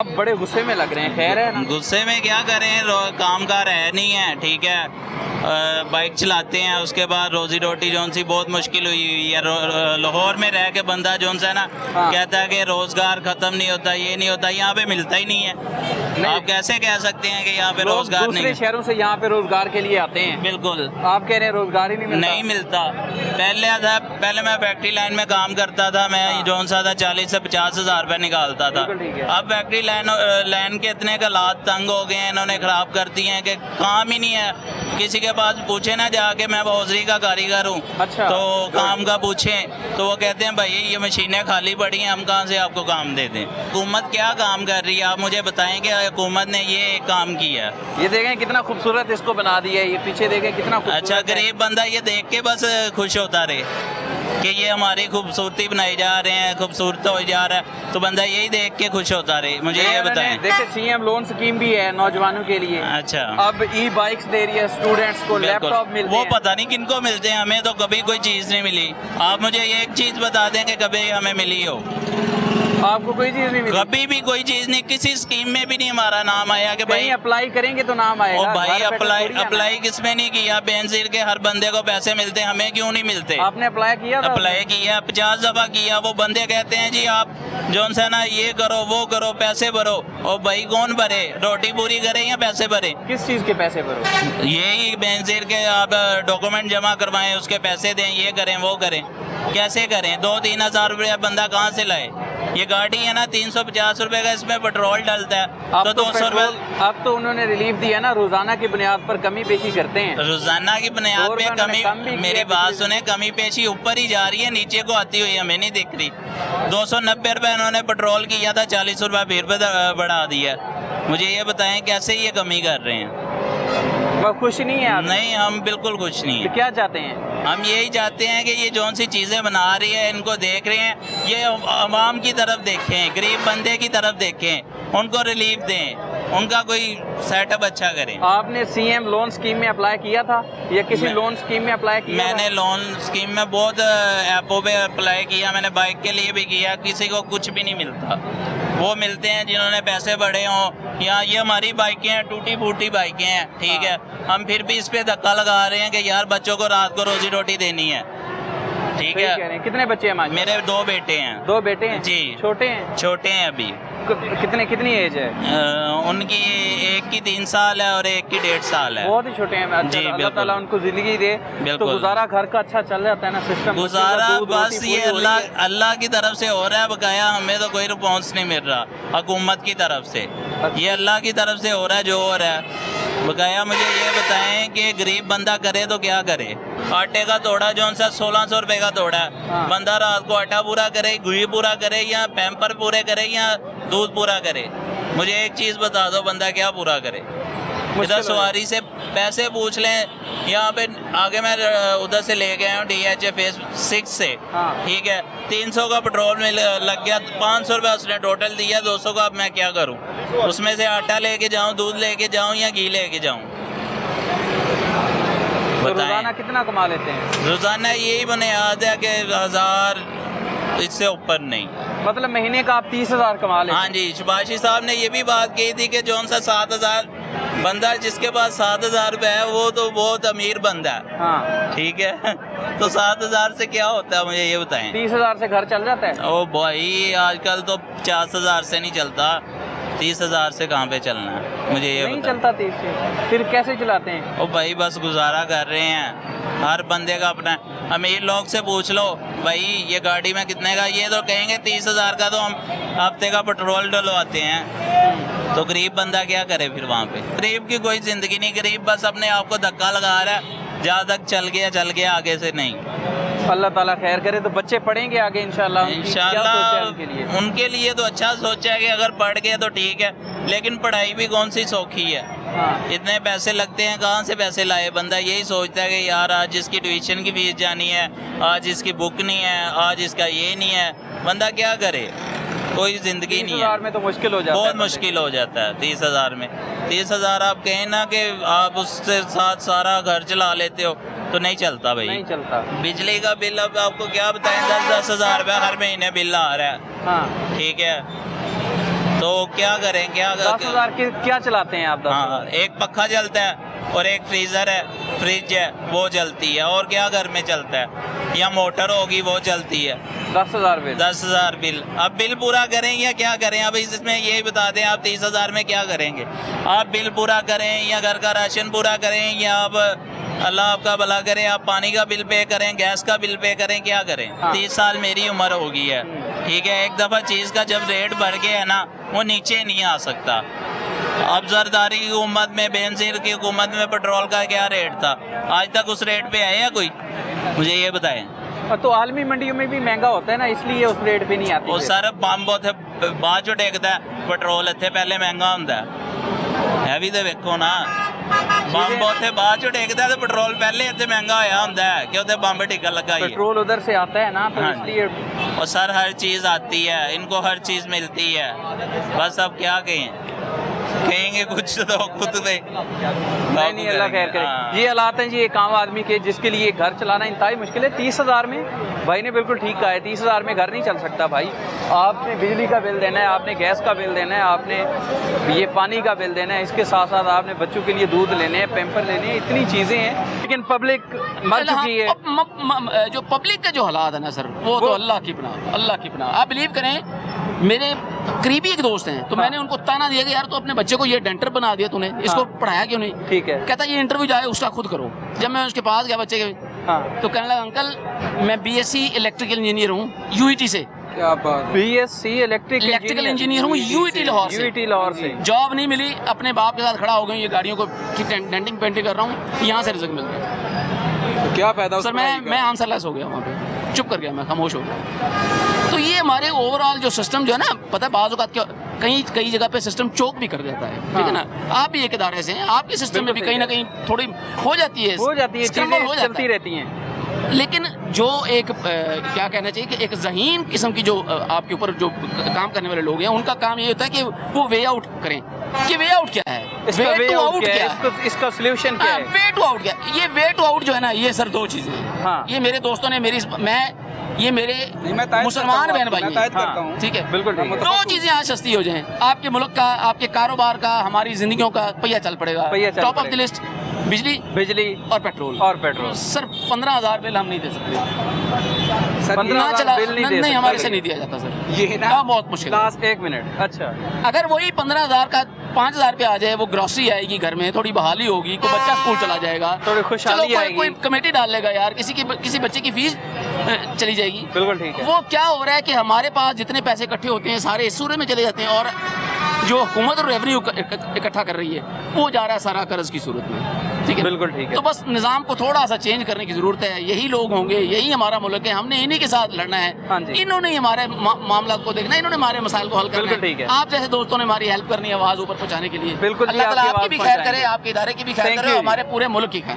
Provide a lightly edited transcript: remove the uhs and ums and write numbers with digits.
आप बड़े गुस्से में लग रहे हैं, खैर है ना? गुस्से में क्या करें, काम का रह नहीं है, ठीक है। बाइक चलाते हैं, उसके बाद रोजी रोटी जोन सी बहुत मुश्किल हुई है। लाहौर में रह के बंदा जोन सा ना कहता है कि रोजगार खत्म नहीं होता, ये नहीं होता, यहाँ पे मिलता ही नहीं है। आप कैसे कह सकते हैं कि यहाँ पे रोजगार नहीं? दूसरे शहरों से यहाँ पे रोजगार के लिए आते हैं। बिल्कुल, आप कह रहे हैं रोजगार ही नहीं मिलता? नहीं मिलता। पहले मैं फैक्ट्री लाइन में काम करता था, मैं जोन सा था 40 से 50 हज़ार रुपये निकालता था। अब फैक्ट्री लाइन के इतने हालात तंग हो गए हैं, इन्होंने खराब कर दिए हैं कि काम ही नहीं है। किसी के पास पूछे ना जाके मैं हौजरी का कारीगर हूँ, अच्छा, तो काम का पूछें तो वो कहते हैं भाई ये मशीनें खाली पड़ी हैं, हम कहाँ से आपको काम दे दें। हुकूमत क्या काम कर रही है, आप मुझे बताएं कि हुकूमत ने ये काम किया। ये देखें कितना खूबसूरत इसको बना दिया है, ये पीछे देखें कितना खूबसूरत। अच्छा, गरीब बंदा ये देख के बस खुश होता रहे कि ये हमारी खूबसूरती बनाई जा रहे हैं, खूबसूरत हो जा रहा है, तो बंदा यही देख के खुश होता रहे। मुझे ये बताएं। देखिए सीएम लोन स्कीम भी है नौजवानों के लिए। अच्छा, अब ई बाइक्स दे रही है स्टूडेंट्स को, लैपटॉप मिलते हैं। वो पता नहीं किनको मिलते हैं, हमें तो कभी कोई चीज़ नहीं मिली। आप मुझे ये एक चीज़ बता दें कि कभी हमें मिली हो? आपको कोई चीज नहीं मिली? कभी भी कोई चीज़ नहीं, किसी स्कीम में भी नहीं हमारा नाम आया कि भाई अप्लाई करेंगे तो नाम आएगा। ओ भाई अप्लाई किसमें नहीं किया? बेनजीर के हर बंदे को पैसे मिलते हैं, हमें क्यों नहीं मिलते? आपने अप्लाई किया था? अप्लाई किया, 50 दफा किया। वो बंदे कहते हैं जी आप जोन सा ना ये करो वो करो, पैसे भरो। और भाई कौन भरे? रोटी पूरी करे या पैसे भरे? किस चीज के पैसे भरो? यही बेनजीर के आप डॉक्यूमेंट जमा करवाएं, उसके पैसे दें, ये करें वो करें। कैसे करें? 2-3 हज़ार रुपया बंदा कहाँ से लाए? ये गाड़ी है ना 350 रुपए का, इसमें पेट्रोल डलता है तो 200 रुपए। अब तो उन्होंने रिलीफ दिया ना, रोजाना की बुनियाद पर कमी पेशी करते हैं। रोजाना की बुनियाद पे कमी? मेरी बात सुने, कमी पेशी ऊपर ही जा रही है, नीचे को आती हुई हमें नहीं दिख रही। 290 रुपए उन्होंने पेट्रोल किया था, 40 रुपए फिर बढ़ा दिया। मुझे ये बताएं कैसे ये कमी कर रहे हैं? वो खुश नहीं है आप? नहीं, हम बिल्कुल खुश नहीं है। तो क्या चाहते हैं? हम यही चाहते हैं कि ये जौन सी चीज़ें बना रही है, इनको देख रहे हैं, ये आवाम की तरफ देखें, गरीब बंदे की तरफ देखें, उनको रिलीफ दें, उनका कोई सेटअप अच्छा करें। आपने सीएम लोन स्कीम में अप्लाई किया था या किसी लोन स्कीम में अप्लाई किया? मैंने लोन स्कीम में बहुत ऐपों पे अप्लाई किया, मैंने बाइक के लिए भी किया, किसी को कुछ भी नहीं मिलता। वो मिलते हैं जिन्होंने पैसे बढ़े हों, या ये हमारी बाइकें हैं, टूटी फूटी बाइकें हैं, ठीक है, हम फिर भी इस पे धक्का लगा रहे हैं कि यार बच्चों को रात को रोजी रोटी देनी है, ठीक है। कितने बच्चे हैं? मेरे 2 बेटे हैं। 2 बेटे हैं जी? छोटे हैं? छोटे हैं अभी। कितनी एज है उनकी? एक की 3 साल है और एक की 1.5 साल है। बहुत ही छोटे हैं जी। अल्लाह ताला उनको जिंदगी दे, तो गुजारा घर का अच्छा चल जाता है ना सिस्टम? गुजारा बस ये अल्लाह की तरफ से हो रहा है बकाया, हमें तो कोई रिस्पॉन्स नहीं मिल रहा हुकूमत की तरफ से। ये अल्लाह की तरफ से हो रहा है जो हो रहा है बकाया। मुझे ये बताएं कि गरीब बंदा करे तो क्या करे? आटे का तोड़ा जो सा 1600 रुपए का तोड़ा है, बंदा रात को आटा पूरा करे, घी पूरा करे, या पैम्पर पूरे करे, या दूध पूरा करे? मुझे एक चीज़ बता दो, बंदा क्या पूरा करे? इधर सवारी से पैसे पूछ लें, यहाँ पे आगे मैं उधर से ले गया हूँ DHA फेज 6 से, ठीक है, 300 का पेट्रोल में लग गया, 500 रुपये उसने टोटल दिया, 200 का। अब मैं क्या करूँ? उसमें से आटा लेके जाऊँ, दूध लेके जाऊँ, या घी लेके जाऊँ? तो रोजाना कितना कमा लेते हैं? रोजाना यही बुनियाद है कि 1000, इससे ऊपर नहीं। मतलब महीने का आप 30,000 कमा लेते हैं? हाँ जी, शुभाशी साहब ने ये भी बात की थी कि जौन सा 7,000 बंदा, जिसके पास 7,000 रुपये है वो तो बहुत अमीर बंदा है। हाँ, ठीक है। तो 7,000 से क्या होता है, मुझे ये बताएं? 30,000 से घर चल जाता है? ओ भाई, आजकल तो 50,000 से नहीं चलता, 30,000 से कहाँ पे चलना है? मुझे ये नहीं चलता 30 से? फिर कैसे चलाते हैं? ओ भाई, बस गुजारा कर रहे हैं, हर बंदे का अपना। अमीर लोग से पूछ लो भाई ये गाड़ी में कितने का, ये तो कहेंगे 30,000 का, तो हम हफ्ते का पेट्रोल डलवाते हैं। तो गरीब बंदा क्या करे फिर वहाँ पे? गरीब की कोई जिंदगी नहीं, गरीब बस अपने आप को धक्का लगा रहा है, जहाँ तक चल गया, आगे से नहीं। अल्लाह ताला खैर करे, तो बच्चे पढ़ेंगे आगे इंशाल्लाह? उनके लिए तो अच्छा सोचा है कि अगर पढ़ गए तो ठीक है, लेकिन पढ़ाई भी कौन सी सौखी है? इतने पैसे लगते हैं, कहाँ से पैसे लाए? बंदा यही सोचता है कि यार आज इसकी ट्यूशन की फीस जानी है, आज इसकी बुक नहीं है, आज इसका ये नहीं है। बंदा क्या करे? कोई जिंदगी नहीं है। में तो मुश्किल हो जाता है, बहुत मुश्किल हो जाता है 30,000 में। 30,000 आप कहें ना कि आप उससे साथ सारा घर चला लेते हो, तो नहीं चलता भाई, नहीं चलता। बिजली का बिल अब आपको क्या बताएं, 10-10 हज़ार रुपया हर महीने बिल आ रहा है। हाँ, ठीक है। तो क्या करें, क्या 10,000 के क्या चलाते हैं आप? 10,000 हाँ, एक पक्का चलता है और एक फ्रीजर है, फ्रिज है, वो चलती है, और क्या घर में चलता है, या मोटर होगी वो चलती है। 10,000 बिल। 10,000 बिल। अब बिल पूरा करें या क्या करें? अब इसमें यही बता दें, आप 30,000 में क्या करेंगे? आप बिल पूरा करें या घर का राशन पूरा करें, या आप अल्लाह आपका भला करे आप पानी का बिल पे करें, गैस का बिल पे करें, क्या करें? हाँ। 30 साल मेरी उम्र हो गई है, ठीक है। एक दफ़ा चीज़ का जब रेट बढ़ गया है ना, वो नीचे नहीं आ सकता। अब जरदारी की हुकूमत में, बेनजीर की हुकूमत में पेट्रोल का क्या रेट था? आज तक उस रेट पे आया कोई? मुझे ये बताएं। तो आलमी मंडियों में भी महंगा होता है ना, इसलिए उस रेट पे नहीं आती। वो सर पंप उथे बाद चो टेकता है पेट्रोल, इत्थे पहले महंगा होंदा है भी तो वेखो ना। पंप उथे बाद चो टेकता है तो पेट्रोल पहले इत्थे महंगा होया होंदा है कि उथे पंप टिकन लगा ही है। पेट्रोल उधर से आता है ना, तो हाँ इसलिए। और सर हर चीज़ आती है, इनको हर चीज़ मिलती है, बस अब क्या कहेंगे कुछ तो खुद पे नहीं, अल्लाह खैर करे। ये हालात हैं जी एक आम आदमी के, जिसके लिए घर चलाना इंतहाई मुश्किल है। 30,000 में, भाई ने बिल्कुल ठीक कहा है, 30,000 में घर नहीं चल सकता भाई। आपने बिजली का बिल देना है, आपने गैस का बिल देना है, आपने ये पानी का बिल देना है, इसके साथ साथ आपने बच्चों के लिए दूध लेने हैं, पैम्पर लेने हैं, इतनी चीज़ें हैं। लेकिन पब्लिक मर चुकी है। जो पब्लिक के जो हालात है ना सर, वो तो अल्लाह की पनाह, अल्लाह की पनाह। आप बिलीव करें, मेरे करीबी एक दोस्त हैं, तो मैंने उनको ताना दिया कि यार तो अपने बच्चे को ये डेंटर बना दिया तूने, इसको पढ़ाया क्यों नहीं? ठीक है। कहता ये इंटरव्यू जाए उसका खुद करो। जब मैं उसके पास गया बच्चे के, तो कहने लगा अंकल मैं BSc इलेक्ट्रिकल इंजीनियर हूँ UET से। क्या बात? BSc इलेक्ट्रिकल इंजीनियर हूँ UET लाहौर से। जॉब नहीं मिली, अपने बाप के साथ खड़ा हो गई, ये गाड़ियों को डेंटिंग पेंटिंग कर रहा हूँ, यहाँ से रिजल्ट मिल गया। तो क्या फायदा सर? मैं आंसरलेस हो गया वहाँ पे, चुप कर गया, मैं खामोश हो गया। तो ये हमारे ओवरऑल जो सिस्टम जो है ना, पता है बाज़ औक़ात कई जगह पे सिस्टम चोक भी कर देता है, ठीक है ना। आप भी एक इदारे से हैं, आपके सिस्टम में भी कहीं ना कहीं थोड़ी हो जाती है, चीज़ें चलती रहती हैं। लेकिन जो एक क्या कहना चाहिए कि एक ज़हीन किस्म की जो आपके ऊपर जो काम करने वाले लोग हैं, उनका काम ये होता है कि वो वे आउट करें कि वे आउट क्या है, वे टू आउट क्या है, इसका सॉल्यूशन क्या है, वे टू आउट क्या है। ये वे टू आउट जो है ना, ये सर दो चीज़ें हैं। ये मेरे दोस्तों ने ये मेरे मुसलमान बहन भाई हैं, ठीक है, बिल्कुल। दो चीज़ें आज सस्ती हो जाएं, आपके मुल्क का, आपके कारोबार का, हमारी जिंदगियों का पहिया चल पड़ेगा। टॉप ऑफ द लिस्ट बिजली और पेट्रोल। सर 15,000 बिल हम नहीं दे सकते सर, नहीं हमारे से नहीं दिया जाता सर, ये ना बहुत मुश्किल। Last 1 minute. अच्छा, अगर वही 15,000 का 5,000 पे आ जाए, वो ग्रोसरी आएगी घर में, थोड़ी बहाली होगी, कोई बच्चा स्कूल चला जाएगा, थोड़ी खुशहाली आएगी, कोई कमेटी डाल लेगा यार, किसी बच्चे की फीस चली जाएगी। बिल्कुल ठीक है। वो क्या हो रहा है कि हमारे पास जितने पैसे इकट्ठे होते हैं सारे इस सूरे में चले जाते हैं, और जो हुकूमत और रेवेन्यू इकट्ठा कर रही है वो जा रहा है सारा कर्ज की सूरत में, ठीक है। बिल्कुल ठीक है। तो बस निज़ाम को थोड़ा सा चेंज करने की जरूरत है। यही लोग होंगे, यही हमारा मुल्क है, हमने इन्हीं के साथ लड़ना है। हाँ जी। इन्होंने हमारे मामला को देखना, इन्होंने हमारे मसाइल को हल करना है। आप जैसे दोस्तों ने हमारी हेल्प करनी है आवाज़ ऊपर पहुँचाने के लिए। बिल्कुल, अल्लाह ताला आपकी भी खैर करे, आपके इदारे की भी खैर करे, हमारे पूरे मुल्क की खैर।